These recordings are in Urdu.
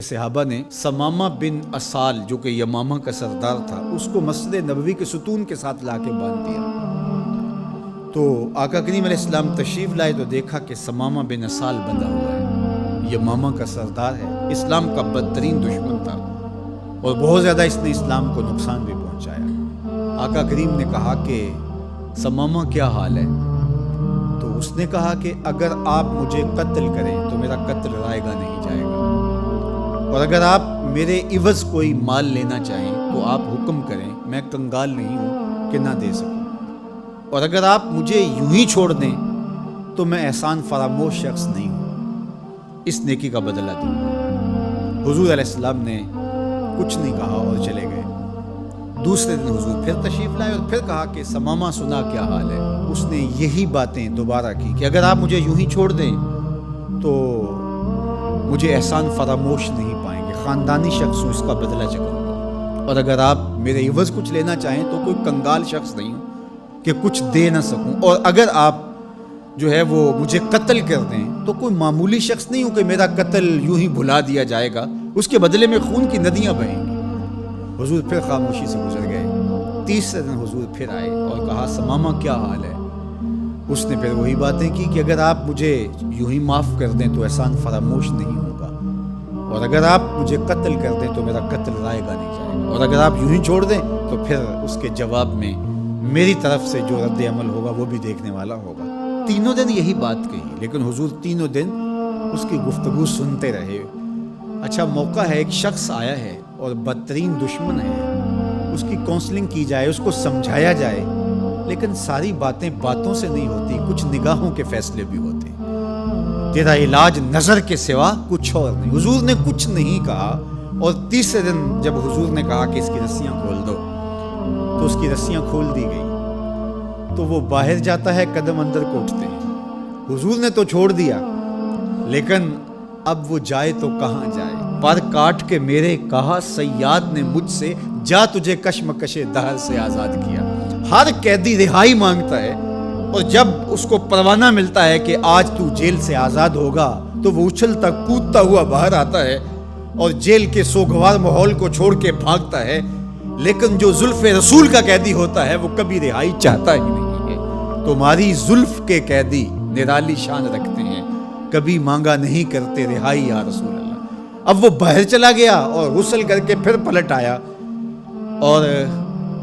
صحابہ نے ثمامہ بن اسال جو کہ یمامہ کا سردار تھا اس کو مسجد نبوی کے ستون کے ساتھ لا کے باندھ دیا۔ تو آقا کریم علیہ السلام تشریف لائے تو دیکھا کہ ثمامہ بن اسال بندھا ہوا ہے، یمامہ کا سردار ہے، اسلام کا بدترین دشمن تھا اور بہت زیادہ اس نے اسلام کو نقصان بھی پہنچایا۔ آقا کریم نے کہا کہ ثمامہ کیا حال ہے؟ تو اس نے کہا کہ اگر آپ مجھے قتل کریں تو میرا قتل رائے گا نہیں جائے گا، اور اگر آپ میرے عوض کوئی مال لینا چاہیں تو آپ حکم کریں، میں کنگال نہیں ہوں کہ نہ دے سکوں، اور اگر آپ مجھے یوں ہی چھوڑ دیں تو میں احسان فراموش شخص نہیں ہوں، اس نیکی کا بدلہ دوں گا۔ حضور علیہ السلام نے کچھ نہیں کہا اور چلے گئے۔ دوسرے دن حضور پھر تشریف لائے اور پھر کہا کہ ثمامہ سنا کیا حال ہے؟ اس نے یہی باتیں دوبارہ کی کہ اگر آپ مجھے یوں ہی چھوڑ دیں تو مجھے احسان فراموش نہیں پائیں گے، خاندانی شخص ہوں، اس کا بدلہ چکوں گا، اور اگر آپ میرے عوض کچھ لینا چاہیں تو کوئی کنگال شخص نہیں ہوں کہ کچھ دے نہ سکوں، اور اگر آپ جو ہے وہ مجھے قتل کر دیں تو کوئی معمولی شخص نہیں ہوں کہ میرا قتل یوں ہی بھلا دیا جائے گا، اس کے بدلے میں خون کی ندیاں بہیں گی۔ حضور پھر خاموشی سے گزر گئے۔ تیسرے دن حضور پھر آئے اور کہا ثمامہ کیا حال ہے؟ اس نے پھر وہی باتیں کی کہ اگر آپ مجھے یوں ہی معاف کر دیں تو احسان فراموش نہیں ہوگا، اور اگر آپ مجھے قتل کر دیں تو میرا قتل رائے گا نہیں جائے گا، اور اگر آپ یوں ہی چھوڑ دیں تو پھر اس کے جواب میں میری طرف سے جو رد عمل ہوگا وہ بھی دیکھنے والا ہوگا۔ تینوں دن یہی بات کہی، لیکن حضور تینوں دن اس کی گفتگو سنتے رہے۔ اچھا موقع ہے، ایک شخص آیا ہے اور بدترین دشمن ہے، اس کی کونسلنگ کی جائے، اس کو سمجھایا جائے، لیکن ساری باتیں باتوں سے نہیں ہوتی، کچھ نگاہوں کے فیصلے بھی ہوتے ہیں۔ تیرا علاج نظر کے سوا کچھ اور نہیں۔ حضور نے کچھ نہیں کہا، اور تیسرے دن جب حضور نے کہا کہ اس کی رسیاں کھول دو تو اس کی رسیاں کھول دی گئی، تو وہ باہر جاتا ہے، قدم اندر کو اٹھتے ہیں۔ حضور نے تو چھوڑ دیا، لیکن اب وہ جائے تو کہاں جائے؟ پر کاٹ کے میرے کہا صیاد نے مجھ سے، جا تجھے کشمکش دہر سے آزاد کیا۔ ہر قیدی رہائی مانگتا ہے، اور جب اس کو پروانہ ملتا ہے کہ آج تو جیل سے آزاد ہوگا تو وہ اچھلتا کودتا ہوا باہر آتا ہے اور جیل کے سوگوار ماحول کو چھوڑ کے بھاگتا ہے، لیکن جو زلف رسول کا قیدی ہوتا ہے وہ کبھی رہائی چاہتا ہی نہیں ہے۔ تمہاری زلف کے قیدی نرالی شان رکھتے ہیں، کبھی مانگا نہیں کرتے رہائی یا رسول اللہ۔ اب وہ باہر چلا گیا اور غسل کر کے پھر پلٹ آیا اور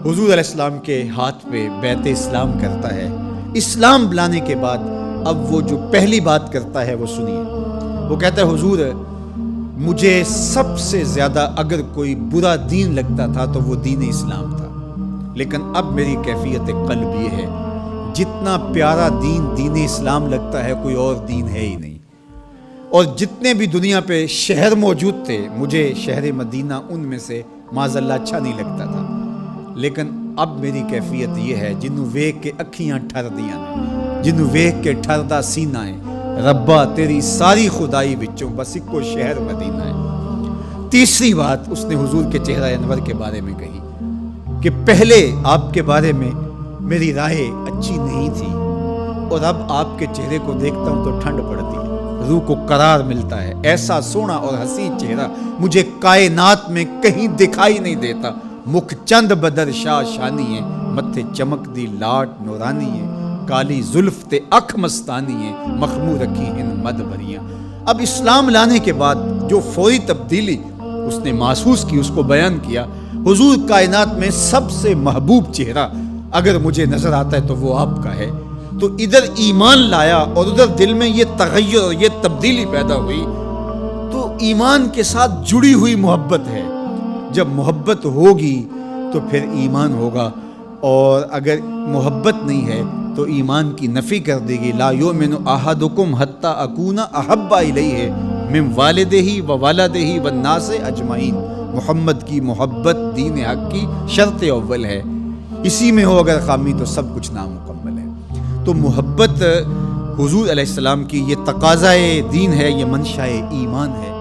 حضور علیہ السلام کے ہاتھ پہ بیعت اسلام کرتا ہے۔ اسلام لانے کے بعد اب وہ جو پہلی بات کرتا ہے وہ سنیے۔ وہ کہتا ہے حضور مجھے سب سے زیادہ اگر کوئی برا دین لگتا تھا تو وہ دین اسلام تھا، لیکن اب میری کیفیت قلب یہ ہے، جتنا پیارا دین دین اسلام لگتا ہے کوئی اور دین ہے ہی نہیں، اور جتنے بھی دنیا پہ شہر موجود تھے مجھے شہر مدینہ ان میں سے معاذ اللہ اچھا نہیں لگتا تھا، لیکن اب میری کیفیت یہ ہے جنوں ویکھ کے اکھیاں ٹھر دیاں نے، جنوں ویکھ کے ٹھردا سینہ ہے، ربا تیری ساری خدائی وچوں بس اکو شہر مدینہ ہے۔ تیسری بات اس نے حضور کے چہرہ انور کے بارے میں کہی کہ پہلے آپ کے بارے میں میری رائے اچھی نہیں تھی، اور اب آپ کے چہرے کو دیکھتا ہوں تو ٹھنڈ پڑتی ہے، روح کو قرار ملتا ہے، ایسا سونا اور حسین چہرہ مجھے کائنات میں کہیں دکھائی نہیں دیتا۔ مکھ چند بدر شاہ شانی ہے، متھے چمک دی لاٹ نورانی ہے، کالی زلف تے اکھ مستانی ہے، مخمور رکھی ہن مد بھریاں۔ اب اسلام لانے کے بعد جو فوری تبدیلی اس نے محسوس کی اس کو بیان کیا۔ حضور کائنات میں سب سے محبوب چہرہ اگر مجھے نظر آتا ہے تو وہ آپ کا ہے۔ تو ادھر ایمان لایا اور ادھر دل میں یہ تغیر اور یہ تبدیلی پیدا ہوئی۔ تو ایمان کے ساتھ جڑی ہوئی محبت ہے، جب محبت ہوگی تو پھر ایمان ہوگا، اور اگر محبت نہیں ہے تو ایمان کی نفی کر دے گی۔ لا یؤمن احدکم حتی اکون احب الیہ من والدہ و والدہ والناس اجمعین۔ محمد کی محبت دین حق کی شرط اول ہے، اسی میں ہو اگر خامی تو سب کچھ نامکمل ہے۔ تو محبت حضور علیہ السلام کی یہ تقاضۂ دین ہے، یہ منشأ ایمان ہے۔